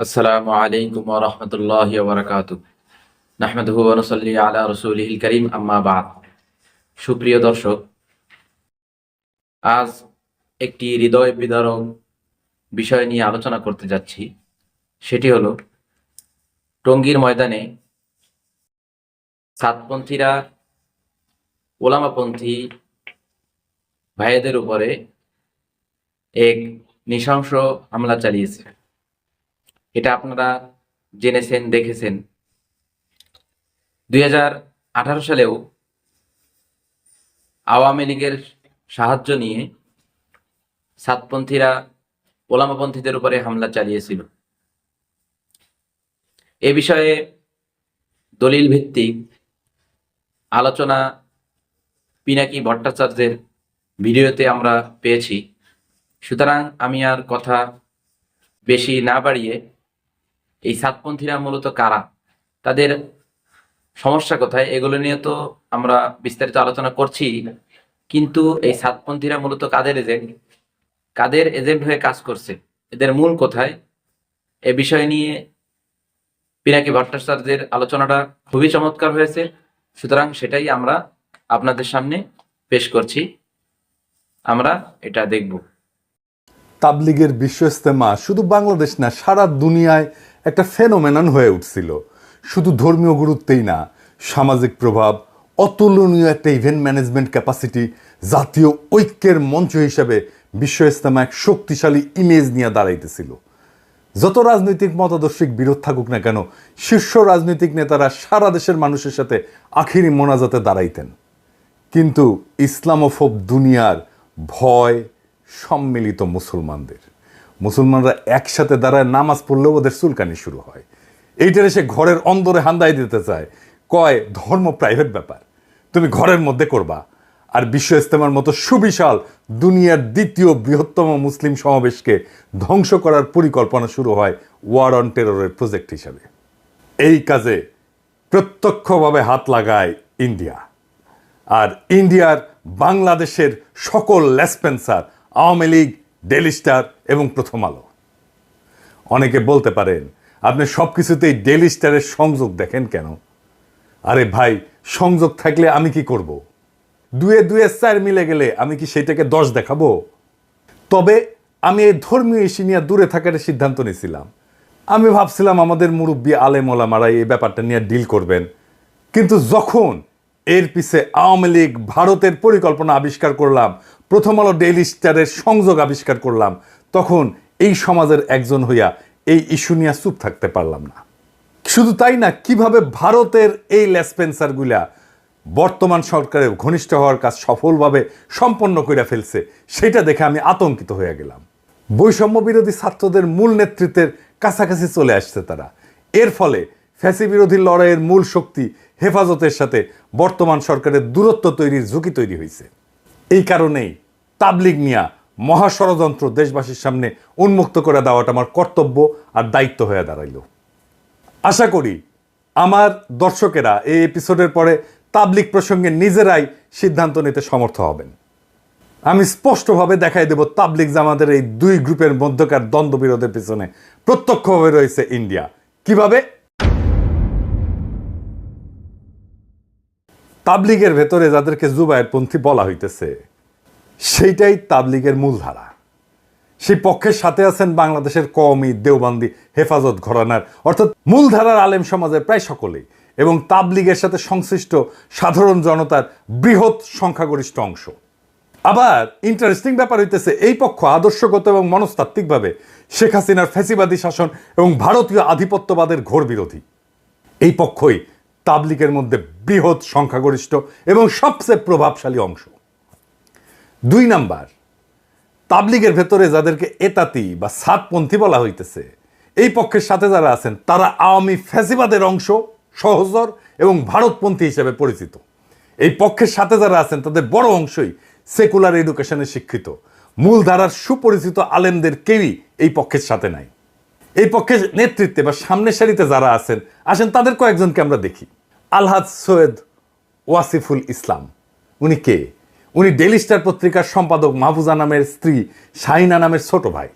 আসসালামু আলাইকুম ওয়া রাহমাতুল্লাহি ওয়া বারাকাতুহু। নাহমাদুহু ওয়া নুসাল্লি আলা রাসূলিহিল কারীম, আম্মা বা'দ। সুপ্রিয় দর্শক, আজ একটি হৃদয় বিদারক বিষয় নিয়ে আলোচনা করতে যাচ্ছি। সেটি হলো, টঙ্গীর ময়দানে সাতপন্থীরা ওলামাপন্থী ভাইয়েদের উপরে এক নৃশংস হামলা চালিয়েছে। এটা আপনারা জেনেছেন, দেখেছেন। 2018 সালেও আওয়ামী লীগের সাহায্য নিয়ে সাতপন্থীরা ওলামাপন্থীদের উপরে হামলা চালিয়েছিল। এ বিষয়ে দলিল ভিত্তিক আলোচনা পিনাকি ভট্টাচার্যের ভিডিওতে আমরা পেয়েছি। সুতরাং আমি আর কথা বেশি না বাড়িয়ে, এই সাতপন্থীরা মূলত কারা, তাদের সমস্যা কোথায়, এগুলো নিয়ে তো আমরা বিস্তারিত আলোচনা করছি। কিন্তু এই সাতপন্থীরা মূলত কাদের এজেন্ট হয়ে কাজ করছে, এদের মূল কোথায়, এ বিষয় নিয়ে পিনাকি ভট্টাচার্যের আলোচনাটা খুবই চমৎকার হয়েছে। সুতরাং সেটাই আমরা আপনাদের সামনে পেশ করছি, আমরা এটা দেখব। তাবলিগের বিশ্ব ইজতেমা শুধু বাংলাদেশ না, সারা দুনিয়ায় একটা ফেনোমেনন হয়ে উঠছিল। শুধু ধর্মীয় গুরুত্বেই না, সামাজিক প্রভাব, অতুলনীয় একটা ইভেন্ট ম্যানেজমেন্ট ক্যাপাসিটি, জাতীয় ঐক্যের মঞ্চ হিসেবে বিশ্ব ইজতেমা এক শক্তিশালী ইমেজ নিয়ে দাঁড়াইতেছিল। যত রাজনৈতিক মতাদর্শিক বিরোধ থাকুক না কেন, শীর্ষ রাজনৈতিক নেতারা সারা দেশের মানুষের সাথে আখিরি মোনাজাতে দাঁড়াইতেন। কিন্তু ইসলামোফোব দুনিয়ার ভয় সম্মিলিত মুসলমানরা একসাথে দাঁড়ায় নামাজ পড়লেও ওদের চুলকানি শুরু হয়। এইটার এসে ঘরের অন্দরে হান্দাই দিতে চায়, কয় ধর্ম প্রাইভেট ব্যাপার, তুমি ঘরের মধ্যে করবা। আর বিশ্ব ইজতেমার মতো সুবিশাল দুনিয়ার দ্বিতীয় বৃহত্তম মুসলিম সমাবেশকে ধ্বংস করার পরিকল্পনা শুরু হয় ওয়ার অন টেররের প্রজেক্ট হিসাবে। এই কাজে প্রত্যক্ষভাবে হাত লাগায় ইন্ডিয়া। আর ইন্ডিয়ার বাংলাদেশের সকল লেসপেন্সার, আওয়ামী লীগ, ডেইলি স্টার এবং প্রথম আলো। অনেকে বলতে পারেন, আপনি সব কিছুতেই ডেইলি স্টারের সংযোগ দেখেন কেন? আরে ভাই, সংযোগ থাকলে আমি কি করব? দুয়ে দুয়ে চার মিলে গেলে আমি কি সেটাকে 10 দেখাবো? তবে আমি এই ধর্মীয় ইস্যু নিয়ে দূরে থাকার সিদ্ধান্ত নিয়েছিলাম। আমি ভাবছিলাম আমাদের মুরব্বী আলেম ওলামারা এই ব্যাপারটা নিয়ে ডিল করবেন। কিন্তু যখন এর পিছে আওয়ামী লীগ, ভারতের পরিকল্পনা আবিষ্কার করলাম, প্রথম আলো, ডেইলি স্টারের সংযোগ আবিষ্কার করলাম, তখন এই সমাজের একজন হইয়া এই ইস্যু নিয়ে চুপ থাকতে পারলাম না। শুধু তাই না, কিভাবে ভারতের এই লেসপেন্সারগুলা বর্তমান সরকারের ঘনিষ্ঠ হওয়ার কাজ সফলভাবে সম্পন্ন করে ফেলছে, সেটা দেখে আমি আতঙ্কিত হয়ে গেলাম। বৈষম্য বিরোধী ছাত্রদের মূল নেতৃত্বের কাছাকাছি চলে আসছে তারা। এর ফলে ফ্যাসি বিরোধী লড়াইয়ের মূল শক্তি হেফাজতের সাথে বর্তমান সরকারের দূরত্ব তৈরির ঝুঁকি তৈরি হয়েছে। এই কারণেই তাবলিগ নিয়া মহাষড়যন্ত্র দেশবাসীর সামনে উন্মুক্ত করে দেওয়াটা আমার কর্তব্য আর দায়িত্ব হয়ে দাঁড়াইল। আশা করি আমার দর্শকেরা এই এপিসোডের পরে তাবলিগ প্রসঙ্গে নিজেরাই সিদ্ধান্ত নিতে সমর্থ হবেন। আমি স্পষ্টভাবে দেখাই দেব, তাবলিগ জামাতের এই দুই গ্রুপের মধ্যকার দ্বন্দ্ববিরোধের পিছনে প্রত্যক্ষভাবে রয়েছে ইন্ডিয়া। কিভাবে? তাবলিগের ভেতরে যাদেরকে জুবায়েরপন্থী বলা হইতেছে, সেইটাই তাবলিগের মূলধারা। সেই পক্ষের সাথে আছেন বাংলাদেশের কওমি, দেওবন্দি, হেফাজত ঘরানার অর্থাৎ মূলধারার আলেম সমাজের প্রায় সকলেই, এবং তাবলিগের সাথে সংশ্লিষ্ট সাধারণ জনতার বৃহৎ সংখ্যাগরিষ্ঠ অংশ। আবার ইন্টারেস্টিং ব্যাপার হইতেছে, এই পক্ষ আদর্শগত এবং মনস্তাত্ত্বিকভাবে শেখ হাসিনার ফ্যাসিবাদী শাসন এবং ভারতীয় আধিপত্যবাদের ঘোর বিরোধী। এই পক্ষই তাবলিগের মধ্যে বৃহৎ সংখ্যাগরিষ্ঠ এবং সবচেয়ে প্রভাবশালী অংশ। 2 নাম্বার, তাবলিগের ভেতরে যাদেরকে এতাতি বা সাতপন্থী বলা হইতেছে, এই পক্ষের সাথে যারা আছেন তারা আওয়ামী ফ্যাসিবাদের অংশ, সহচর এবং ভারতপন্থী হিসেবে পরিচিত। এই পক্ষের সাথে যারা আছেন তাদের বড় অংশই সেকুলার এডুকেশনে শিক্ষিত। মূলধারার সুপরিচিত আলেমদের কেউই এই পক্ষের সাথে নাই। এই পক্ষের নেতৃত্বে বা সামনের সারিতে যারা আছেন, আসেন তাদের কয়েকজনকে আমরা দেখি। আলহাজ সৈয়দ ওয়াসিফুল ইসলাম, উনি কে? উনি ডেইলি স্টার পত্রিকার সম্পাদক মাহফুজা নামের স্ত্রী শাহিনা নামের ছোট ভাই।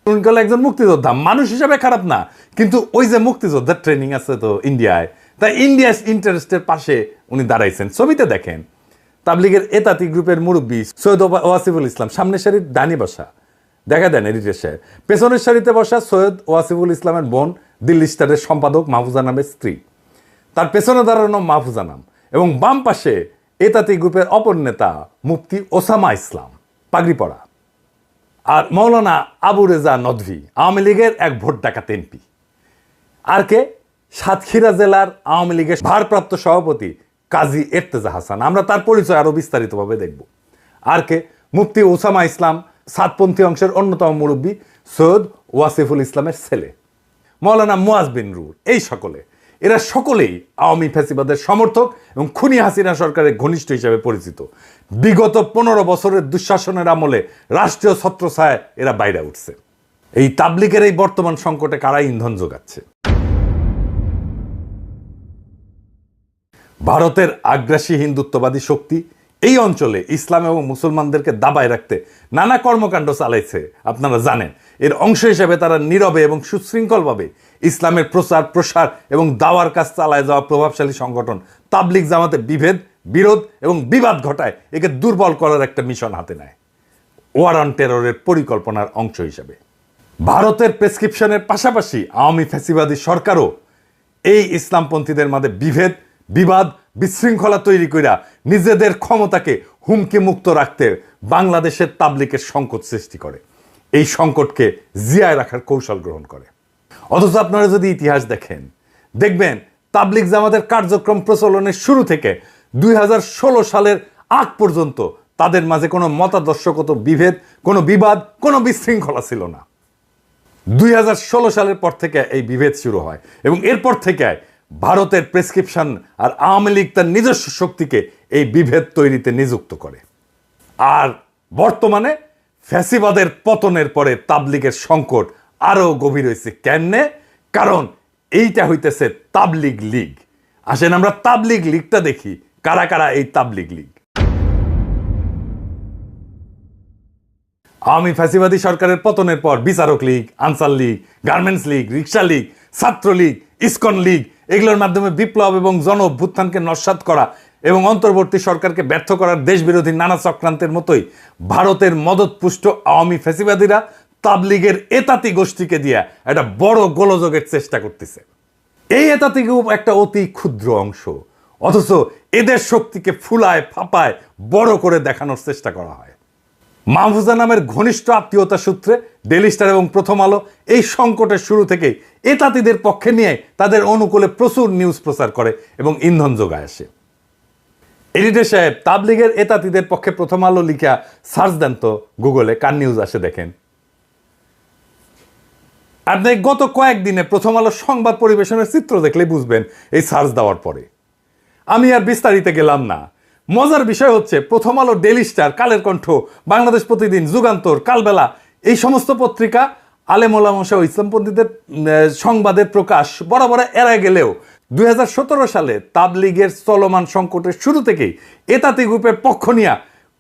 টুনকল একজন মুক্তিযোদ্ধা, মানুষ হিসাবে খারাপ না, কিন্তু ওই যে মুক্তিযোদ্ধার ট্রেনিং আছে তো ইন্ডিয়ায়, তাই ইন্ডিয়া ইন্টারেস্টের পাশে উনি দাঁড়াইছেন। ছবিতে দেখেন তাবলিগের এতাতি গ্রুপের মুরব্বী সৈয়দ ওয়াসিফুল ইসলাম সামনের সারির ডানি বসা, দেখা দেন এডিটর সাহেব, পেছনের সারিতে বসা সৈয়দ ওয়াসিফুল ইসলামের বোন দিল্লি স্টারের সম্পাদক মাহফুজা নামের স্ত্রী, তার পেছনে দাঁড়ানো মাহফুজা নাম, এবং বাম পাশে এতাতি গ্রুপের অপর নেতা মুফতি ওসামা ইসলাম পাগড়ি পরা, আর মৌলানা আবু রেজা নদভি আওয়ামী লীগের এক ভোট ডাকাত এমপি, আর কে সাতক্ষীরা জেলার আওয়ামী লীগের ভারপ্রাপ্ত সভাপতি কাজী এর্তেজা হাসান, আমরা তার পরিচয় আরো বিস্তারিতভাবে দেখব। আর কে মুফতি ওসামা ইসলাম সাতপন্থী অংশের অন্যতম মুরব্বী সৈয়দ ওয়াসিফুল ইসলামের ছেলে, মৌলানা মুয়াজ বিন রুর, এই সকলে, এরা সকলেই আওয়ামী ফ্যাসিবাদের সমর্থক এবং খুনি হাসিনা সরকারের ঘনিষ্ঠ হিসেবে পরিচিত। বিগত 15 বছরের দুঃশাসনের আমলে রাষ্ট্রীয় ছত্রছায়ায় এরা বাইরে উঠছে। এই তাবলিগের এই বর্তমান সংকটে কারা ইন্ধন যোগাচ্ছে? ভারতের আগ্রাসী হিন্দুত্ববাদী শক্তি এই অঞ্চলে ইসলাম এবং মুসলমানদেরকে দাবায় রাখতে নানা কর্মকাণ্ড চালাইছে, আপনারা জানেন। এর অংশ হিসেবে তারা নীরবে এবং সুশৃঙ্খলভাবে ইসলামের প্রচার প্রসার এবং দাওয়ার কাজ চালায় যাওয়া প্রভাবশালী সংগঠন তাবলিগ জামাতে বিভেদ, বিরোধ এবং বিবাদ ঘটায় একে দুর্বল করার একটা মিশন হাতে নেয়, ওয়ার অন টেররের পরিকল্পনার অংশ হিসেবে। ভারতের প্রেসক্রিপশনের পাশাপাশি আওয়ামী ফ্যাসিবাদী সরকারও এই ইসলামপন্থীদের মাঝে বিভেদ, বিবাদ, বিশৃঙ্খলা তৈরি কইরা নিজেদের ক্ষমতাকে হুমকি মুক্ত রাখতে বাংলাদেশের তাবলিগের সংকট সৃষ্টি করে, এই সংকটকে জিয়ায় রাখার কৌশল গ্রহণ করে। অথচ আপনারা যদি ইতিহাস দেখেন, দেখবেন তাবলিগ জামাতের কার্যক্রম প্রচলনের শুরু থেকে 2016 সালের আগ পর্যন্ত তাদের মাঝে কোনো মতাদর্শগত বিভেদ, কোনো বিবাদ, কোনো বিশৃঙ্খলা ছিল না। 2016 সালের পর থেকে এই বিভেদ শুরু হয় এবং এরপর থেকে ভারতের প্রেসক্রিপশন আর আওয়ামী লীগ তার নিজস্ব শক্তিকে এই বিভেদ তৈরিতে নিযুক্ত করে। আর বর্তমানে ফ্যাসিবাদের পতনের পরে তাবলিগের সংকট আরো গভীর হয়েছে। কেমনে? কারণ এইটা হইতেছে তাবলিগ লীগ। আসেন আমরা তাবলিগ লীগটা দেখি, কারা কারা এই তাবলিগ লীগ। আওয়ামী ফ্যাসিবাদী সরকারের পতনের পর বিচারক লীগ, আনসার লীগ, গার্মেন্টস লীগ, রিক্সা লীগ, ছাত্রলীগ, ইসকন লীগ, এগুলোর মাধ্যমে বিপ্লব এবং জন অভ্যুত্থানকে নস্যাৎ করা এবং অন্তর্বর্তী সরকারকে ব্যর্থ করার দেশবিরোধী নানা চক্রান্তের মতোই ভারতের মদতপুষ্ট আওয়ামী ফ্যাসিবাদীরা তাবলিগের এতাতি গোষ্ঠীকে দিয়ে একটা বড় গোলযোগের চেষ্টা করতেছে। এই এতাতি গ্রুপ একটা অতি ক্ষুদ্র অংশ, অথচ এদের শক্তিকে ফুলায় ফাপায় বড় করে দেখানোর চেষ্টা করা হয়। মাহফুজা নামের ঘনিষ্ঠ আত্মীয়তা সূত্রে ডেইলি স্টার এবং প্রথম আলো এই সংকটের শুরু থেকেই এতাতিদের পক্ষে নিয়ে তাদের অনুকূলে প্রচুর নিউজ প্রচার করে এবং ইন্ধন যোগায় আসে। এডিটর সাহেব, তাবলিগের এতাতিদের পক্ষে প্রথম আলো লিখা সার্চ দেন তো গুগলে, কার নিউজ আসে দেখেন। আপনি গত কয়েকদিনে প্রথম আলো সংবাদ পরিবেশনের চিত্র দেখলে বুঝবেন এই সার্চ দেওয়ার পরে। আমি আর বিস্তারিত গেলাম না। মজার বিষয় হচ্ছে প্রথম আলো, ডেইলি স্টার, কালের কণ্ঠ, বাংলাদেশ প্রতিদিন, যুগান্তর, কালবেলা, এই সমস্ত পত্রিকা আলেম ওলামা সহ ইসলামপন্থীদের সংবাদের প্রকাশ বরাবর এড়ায় গেলেও 2017 সালে তাবলিগের চলমান সংকটের শুরু থেকেই এতাতি গ্রুপের পক্ষ নিয়ে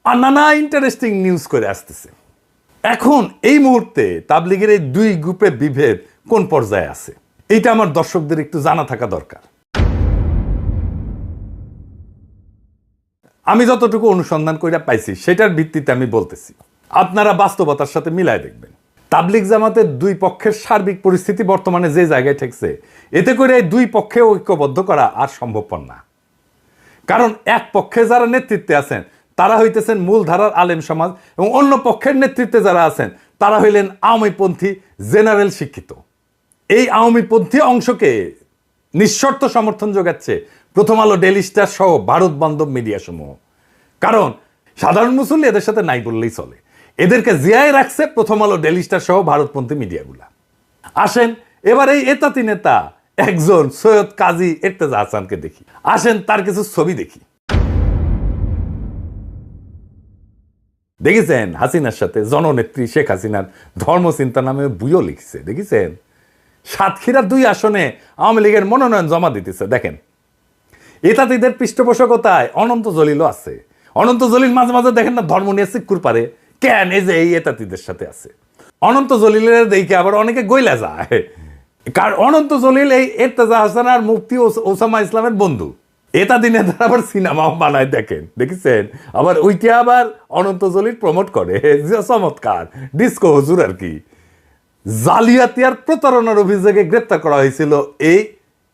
নানা ইন্টারেস্টিং নিউজ করে আসতেছে। এখন এই মুহূর্তে তাবলিগের এই দুই গ্রুপের বিভেদ কোন পর্যায়ে আছে, এইটা আমার দর্শকদের একটু জানা থাকা দরকার। আমি যতটুকু অনুসন্ধান করে পাইছি সেটার ভিত্তিতে আমি বলতেছি, আপনারা বাস্তবতার সাথে মিলায় দেখবেন। তাবলিগ জামাতের দুই পক্ষের সার্বিক পরিস্থিতি বর্তমানে যে জায়গায় ঠেকছে, এতে করে এই দুই পক্ষে ঐক্যবদ্ধ করা আর সম্ভবপর না। কারণ এক পক্ষে যারা নেতৃত্বে আছেন তারা হইতেছেন মূলধারার আলেম সমাজ এবং অন্য পক্ষের নেতৃত্বে যারা আছেন তারা হইলেন আওয়ামীপন্থী জেনারেল শিক্ষিত। এই আওয়ামীপন্থী অংশকে নিঃশর্ত সমর্থন যোগাচ্ছে প্রথম আলো, ডেইলি স্টার সহ ভারত বান্ধব মিডিয়া সমূহ। কারণ সাধারণ মুসল্লি এদের সাথে নাই বললেই চলে, এদেরকে জিয়ায় রাখছে প্রথম আলো, ডেইলি স্টার সহ ভারতপন্থী মিডিয়াগুলা। আসেন এবার এই এতাতি নেতা একজন সৈয়দ কাজী এর্তেজা হাসানকে দেখি। আসেন তার কিছু ছবি দেখি। দেখেছেন হাসিনার সাথে জননেত্রী শেখ হাসিনার ধর্মচিন্তা নামে বইও লিখছে, দেখেছেন? সাতক্ষীরার 2 আসনে আওয়ামী লীগের মনোনয়ন জমা দিতেছে। দেখেন এতাতিদের পৃষ্ঠপোষকতায় অনন্ত জলিলও আছে। অনন্ত জলিল মাঝে মাঝে দেখেন না ধর্ম নিয়ে চিক্কুর পারে, কেন? এই যে এই এতাতিদের সাথে আছে। অনন্ত জলিলের দেখে আবার অনেকে গইলা যায়, কারণ অনন্ত জলিল এই এরতেজা হাসান আর মুফতি ওসামা ইসলামের বন্ধু। এটা দিনে তারা আবার সিনেমাও বানায়, দেখেন দেখেছেন, আবার ওইটা আবার অনন্ত জলিল প্রমোট করে, যে চমৎকার ডিস্কো হুজুর আর কি। জালিয়াতি আর প্রতারণার অভিযোগে গ্রেপ্তার করা হয়েছিল এই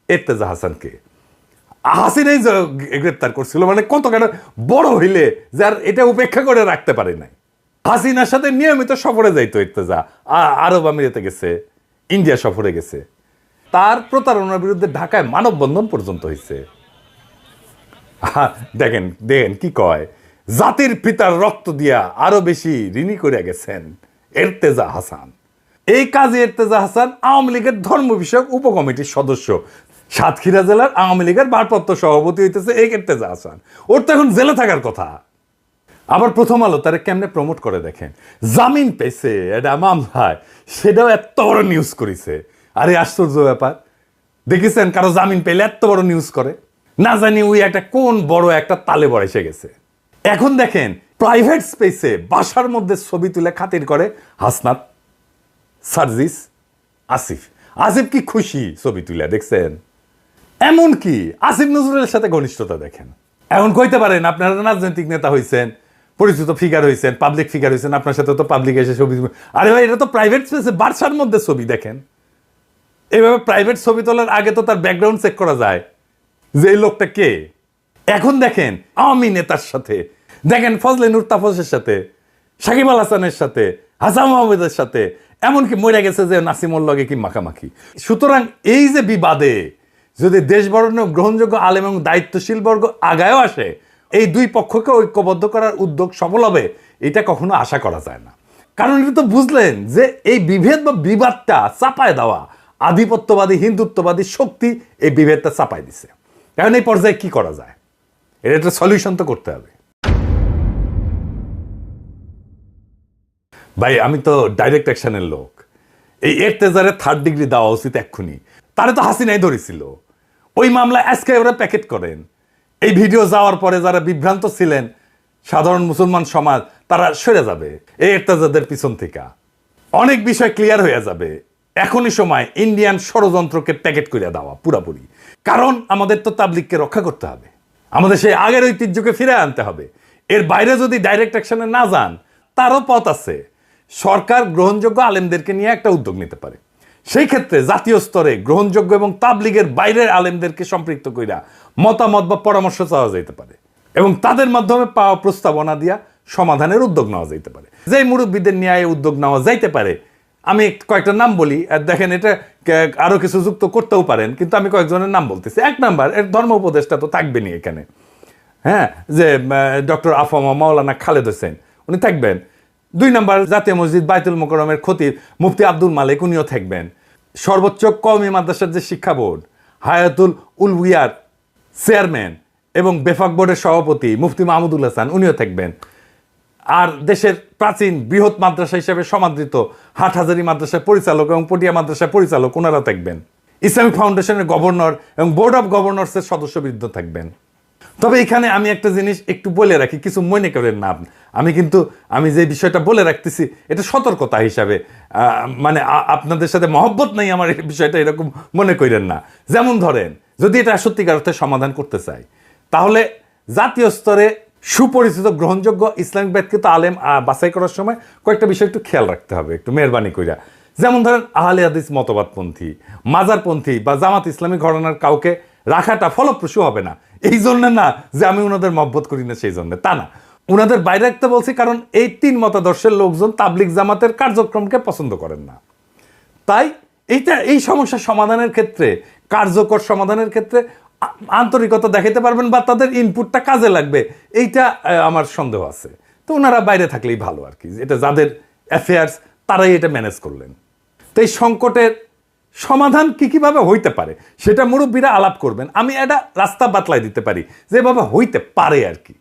এরতেজা হাসানকে। হাসিনাই গ্রেপ্তার করছিল, মানে কতখানি বড় হইলে যার এটা উপেক্ষা করে রাখতে পারে নাই। হাসিনার সাথে নিয়মিত সফরে যাইতো ইর্তেজা, আরব আমিরাতে গেছে, ইন্ডিয়া সফরে গেছে। তার প্রতারণার বিরুদ্ধে ঢাকায় মানববন্ধন পর্যন্ত হয়েছে। দেখেন দেখেন কি কয়, জাতির পিতার রক্ত দিয়া আরো বেশি ঋণী করে গেছেন এরতেজা হাসান। এই কাজী এরতেজা হাসান আওয়ামী লীগের ধর্ম বিষয়ক উপকমিটির সদস্য, সাতক্ষীরা জেলার আওয়ামী লীগের ভারপ্রাপ্ত সভাপতি হইতেছে এই এরতেজা হাসান। ওর তো এখন জেলে থাকার কথা। আবার প্রথম আলো তারা কেমনে প্রমোট করে দেখেন, জামিন পেয়েছে এটা মামলায়, সেটাও এত বড় নিউজ করেছে। আরে আশ্চর্য ব্যাপার, দেখেছেন কারো জামিন পেলে এত বড় নিউজ করে? না জানি ওই একটা কোন বড় একটা তালে বড় এসে গেছে। এখন দেখেন প্রাইভেট স্পেসে বাসার মধ্যে ছবি তুলে খাতির করে হাসনাত, সার্জিস, আসিফ। আসিফ কি খুশি ছবি তুলে, দেখছেন? এমন কি আসিফ নজরুলের সাথে ঘনিষ্ঠতা দেখেন। এখন কইতে পারেন আপনারা রাজনৈতিক নেতা হয়েছেন, পরিচিত ফিগার হয়েছেন, পাবলিক ফিগার হয়েছেন, আপনার সাথে তো পাবলিক এসে ছবি। আরে ভাই, এটা তো প্রাইভেট স্পেসে বাসার মধ্যে ছবি, দেখেন। এইভাবে প্রাইভেট ছবি তোলার আগে তো তার ব্যাকগ্রাউন্ড চেক করা যায় যে এই লোকটা কে। এখন দেখেন আওয়ামী নেতার সাথে, দেখেন ফজলে নূর তাপসের সাথে, সাকিব আল হাসানের সাথে, হাসান মাহমুদের সাথে, এমনকি মরে গেছে যে নাসিমুল লগে কি মাখামাখি। সুতরাং এই যে বিবাদে যদি দেশ বরণ্য গ্রহণযোগ্য আলেম এবং দায়িত্বশীল বর্গ আগায়ও আসে, এই দুই পক্ষকে ঐক্যবদ্ধ করার উদ্যোগ সফল হবে এটা কখনো আশা করা যায় না। কারণ এটা তো বুঝলেন যে এই বিভেদ বা বিবাদটা চাপায় দেওয়া আধিপত্যবাদী হিন্দুত্ববাদী শক্তি এই বিভেদটা চাপায় দিছে। কারণ এই পর্যায়ে কি করা যায়, এটা একটা সলিউশন তো করতে হবে। ভাই আমি তো ডাইরেক্ট অ্যাকশনের লোক, এই এরতেজারে 3rd ডিগ্রি দেওয়া উচিত এক্ষুনি। তারে তো হাসিনাই ধরেছিল, ওই মামলায় আজকে ওরা প্যাকেট করেন। এই ভিডিও যাওয়ার পরে যারা বিভ্রান্ত ছিলেন সাধারণ মুসলমান সমাজ, তারা সরে যাবে এই এরতেজাদের পিছন থেকে, অনেক বিষয় ক্লিয়ার হয়ে যাবে। এখনই সময় ইন্ডিয়ান ষড়যন্ত্রকে প্যাকেট করে দেওয়া পুরাপুরি। কারণ আমাদের তো তাবলিগকে রক্ষা করতে হবে, আমাদের সেই আগের ঐতিহ্যকে ফিরে আনতে হবে। এর বাইরে যদি ডাইরেক্ট অ্যাকশনে না যান, তারও পথ আছে। সরকার গ্রহণযোগ্য আলেমদেরকে নিয়ে একটা উদ্যোগ নিতে পারে। সেই ক্ষেত্রে জাতীয় স্তরে গ্রহণযোগ্য এবং তাবলিগের বাইরের আলেমদেরকে সম্পৃক্ত কইরা মতামত বা পরামর্শ চাওয়া যেতে পারে এবং তাদের মাধ্যমে পাওয়া প্রস্তাবনা দিয়া সমাধানের উদ্যোগ নেওয়া যেতে পারে। যে মুরব্বীদের নিয়ে উদ্যোগ নেওয়া যাইতে পারে, আমি কয়েকটা নাম বলি, আর দেখেন এটা আরো কিছু যুক্ত করতেও পারেন, কিন্তু আমি কয়েকজনের নাম বলতেছি। 1 নাম্বার, এর ধর্ম উপদেষ্টা তো থাকবেনই এখানে, হ্যাঁ, যে ডক্টর আফামা মাওলানা খালেদ হোসেন, উনি থাকবেন। 2 নাম্বার, জাতীয় মসজিদ বাইতুল মোকাররমের খতিব মুফতি আব্দুল মালিক, উনিও থাকবেন। সর্বোচ্চ কওমি মাদ্রাসার যে শিক্ষা বোর্ড, হায়াতুল উলউইয়ার চেয়ারম্যান এবং বেফাক বোর্ডের সভাপতি মুফতি মাহমুদুল হাসান, উনিও থাকবেন। আর দেশের প্রাচীন বৃহৎ মাদ্রাসা হিসেবে সমাদৃত হাটহাজারী মাদ্রাসার পরিচালক এবং পটিয়া মাদ্রাসার পরিচালক, ওনারা থাকবেন। ইসলামিক ফাউন্ডেশনের গভর্নর এবং বোর্ড অফ গভর্নর্সের সদস্যবৃন্দ থাকবেন। তবে এখানে আমি একটা জিনিস একটু বলে রাখি, কিছু মনে করেন না। আমি যে বিষয়টা বলে রাখতেছি এটা সতর্কতা হিসাবে, মানে আপনাদের সাথে মহব্বত নাই আমার এই বিষয়টা, এরকম মনে করেন না। যেমন ধরেন, যদি এটা সত্যিকার অর্থে সমাধান করতে চাই, তাহলে জাতীয় স্তরে সুপরিচিত গ্রহণযোগ্য ইসলামিক ব্যাখ্যিত আলেম বাছাই করার সময় কয়েকটা বিষয় একটু খেয়াল রাখতে হবে, একটু মেহরবানি কইরা। যেমন ধরেন আহলে হাদিস মতবাদপন্থী, মাজারপন্থী বা জামাত ইসলামী ঘরানার কাউকে রাখাটা ফলপ্রসূ হবে না। এই জন্য না যে আমি ওনাদের মহব্বত করি না, সেই জন্য তা না, ওনাদের বাইরে রাখতে বলছি কারণ এই 3 মতাদর্শের লোকজন তাবলিগ জামাতের কার্যক্রমকে পছন্দ করেন না। তাই এই সমস্যা সমাধানের ক্ষেত্রে, কার্যকর সমাধানের ক্ষেত্রে আন্তরিকতা দেখাতে পারবেন বা তাদের ইনপুটটা কাজে লাগবে, এইটা আমার সন্দেহ আছে। তো ওনারা বাইরে থাকলেই ভালো আর কি, এটা যাদের অ্যাফেয়ার্স তারাই এটা ম্যানেজ করলেন। তো এই সংকটের সমাধান কিভাবে হইতে পারে সেটা মুরব্বীরা আলাপ করবেন। আমি এটা রাস্তা বাতলাই দিতে পারি যেভাবে হইতে পারে আর কি।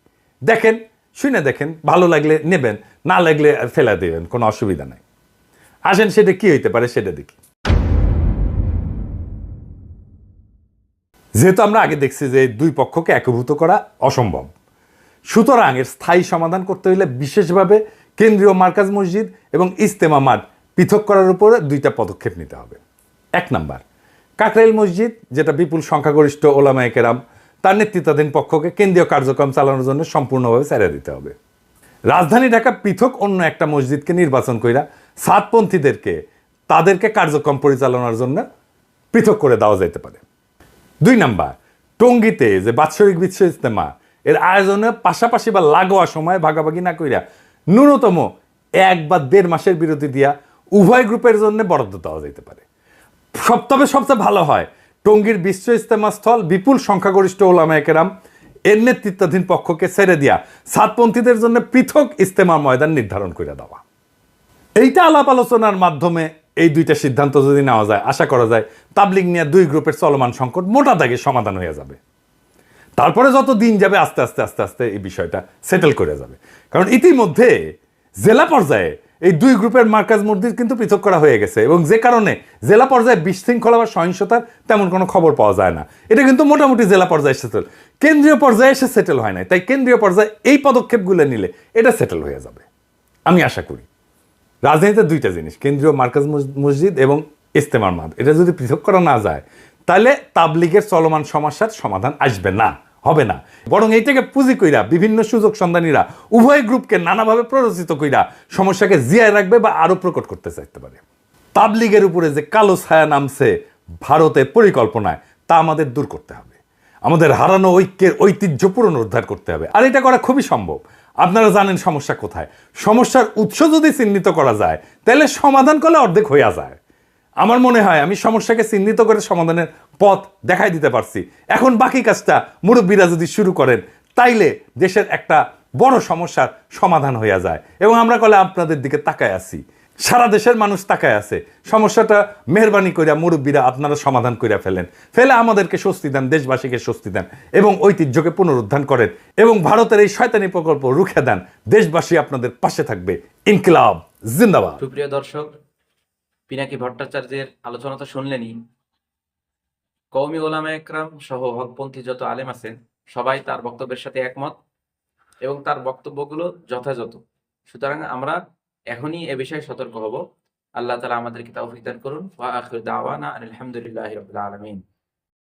দেখেন, শুনে দেখেন, ভালো লাগলে নেবেন, না লাগলে ফেলা দেবেন, কোনো অসুবিধা নাই। আসেন সেটা কি হইতে পারে সেটা দেখি। যেহেতু আমরা আগে দেখছি যে 2 পক্ষকে একীভূত করা অসম্ভব, সুতরাং এর স্থায়ী সমাধান করতে হলে বিশেষভাবে কেন্দ্রীয় মার্কাজ মসজিদ এবং ইজতেমা মাঠ পৃথক করার উপরে 2টা পদক্ষেপ নিতে হবে। 1 নাম্বার, কাকরাইল মসজিদ, যেটা বিপুল সংখ্যাগরিষ্ঠ ওলামায়ে কেরাম, তার নেতৃত্বাধীন পক্ষকে কেন্দ্রীয় কার্যক্রম চালানোর জন্য সম্পূর্ণভাবে ছেড়ে দিতে হবে। রাজধানী ঢাকা পৃথক অন্য একটা মসজিদকে নির্বাচন কইরা সাতপন্থীদেরকে তাদেরকে কার্যক্রম পরিচালনার জন্য পৃথক করে দেওয়া যেতে পারে। 2 নাম্বার, টঙ্গীতে যে বাৎসরিক বিশ্ব ইজতেমা এর আয়োজনে পাশাপাশি বা লাগোয়া সময় ভাগাভাগি না কইরা ন্যূনতম 1 বা 1.5 মাসের বিরতি দিয়া উভয় গ্রুপের জন্য বরাদ্দ দেওয়া যেতে পারে। তবে সবচেয়ে ভালো হয় টঙ্গীর বিশ্ব ইজতেমা স্থল বিপুল সংখ্যাগরিষ্ঠ ওলামায়ে কেরাম এর নেতৃত্বাধীন পক্ষকে ছেড়ে দিয়া সাতপন্থীদের জন্য পৃথক ইজতেমা ময়দান নির্ধারণ করে দেওয়া। এইটা আলাপ আলোচনার মাধ্যমে এই 2টা সিদ্ধান্ত যদি নেওয়া যায়, আশা করা যায় তাবলিগ নিয়ে 2 গ্রুপের চলমান সংকট মোটা দাগে সমাধান হয়ে যাবে। তারপরে যত দিন যাবে আস্তে আস্তে আস্তে আস্তে এই বিষয়টা সেটেল করে যাবে। কারণ ইতিমধ্যে জেলা পর্যায়ে এই 2 গ্রুপের মার্কাজ মসজিদ কিন্তু পৃথক করা হয়ে গেছে, এবং যে কারণে জেলা পর্যায়ে বিশৃঙ্খলা বা সহিংসতার তেমন কোনো খবর পাওয়া যায় না। এটা কিন্তু মোটামুটি জেলা পর্যায়ে সেটেল, কেন্দ্রীয় পর্যায়ে এসে সেটেল হয় নাই। তাই কেন্দ্রীয় পর্যায়ে এই পদক্ষেপগুলো নিলে এটা সেটেল হয়ে যাবে আমি আশা করি। রাজনীতিতে 2টা জিনিস, কেন্দ্রীয় মার্কাজ মসজিদ এবং ইজতেমার মাঠ, এটা যদি পৃথক করা না যায় তাহলে তাবলিগের চলমান সমস্যার সমাধান আসবে না, হবে না। বরং এইটাকে পুঁজি কইরা বিভিন্ন সুযোগ সন্ধানীরা উভয় গ্রুপকে নানাভাবে প্ররোচিত কইরা সমস্যাকে জিয়ায় রাখবে বা আরো প্রকট করতে চাইতে পারে। তাবলিগের উপরে যে কালো ছায়া নামছে ভারতের পরিকল্পনায়, তা আমাদের দূর করতে হবে। আমাদের হারানো ঐক্যের ঐতিহ্য পুনরুদ্ধার করতে হবে, আর এটা করা খুবই সম্ভব। আপনারা জানেন সমস্যা কোথায়। সমস্যার উৎস যদি চিহ্নিত করা যায় তাহলে সমাধান করলে অর্ধেক হইয়া যায়। আমার মনে হয় আমি সমস্যাকে চিহ্নিত করে সমাধানের পথ দেখাই দিতে পারছি। এখন বাকি কাজটা মুরব্বীরা যদি শুরু করেন তাইলে দেশের একটা বড় সমস্যার সমাধান হইয়া যায়। এবং আমরা কলে আপনাদের দিকে তাকায় আছি, সারা দেশের মানুষ তাকায় আছে। সমস্যাটা মেহরবানি কইরা মুরব্বীরা আপনারা সমাধান কইরা ফেলে আমাদেরকে স্বস্তি দেন, দেশবাসীকে স্বস্তি দেন এবং ঐতিহ্যকে পুনরুদ্ধার করেন এবং ভারতের এই শয়তানি প্রকল্প রুখে দেন। দেশবাসী আপনাদের পাশে থাকবে। ইনকিলাব জিন্দাবাদ। সুপ্রিয় দর্শক, পিনাকি ভট্টাচার্যের আলোচনা তো শুনলেনই। কওমি ওলামায়ে কেরাম সহ হকপন্থী যত আলেম আছেন সবাই তার বক্তব্যের সাথে একমত এবং তার বক্তব্যগুলো যথাযথ। সুতরাং আমরা এখনই এ বিষয়ে সতর্ক হব। আল্লাহ তাআলা আমাদেরকে তৌফিক দান করুন। ওয়া আখিরু দাওয়ানা আলহামদুলিল্লাহি রাব্বিল আলামিন।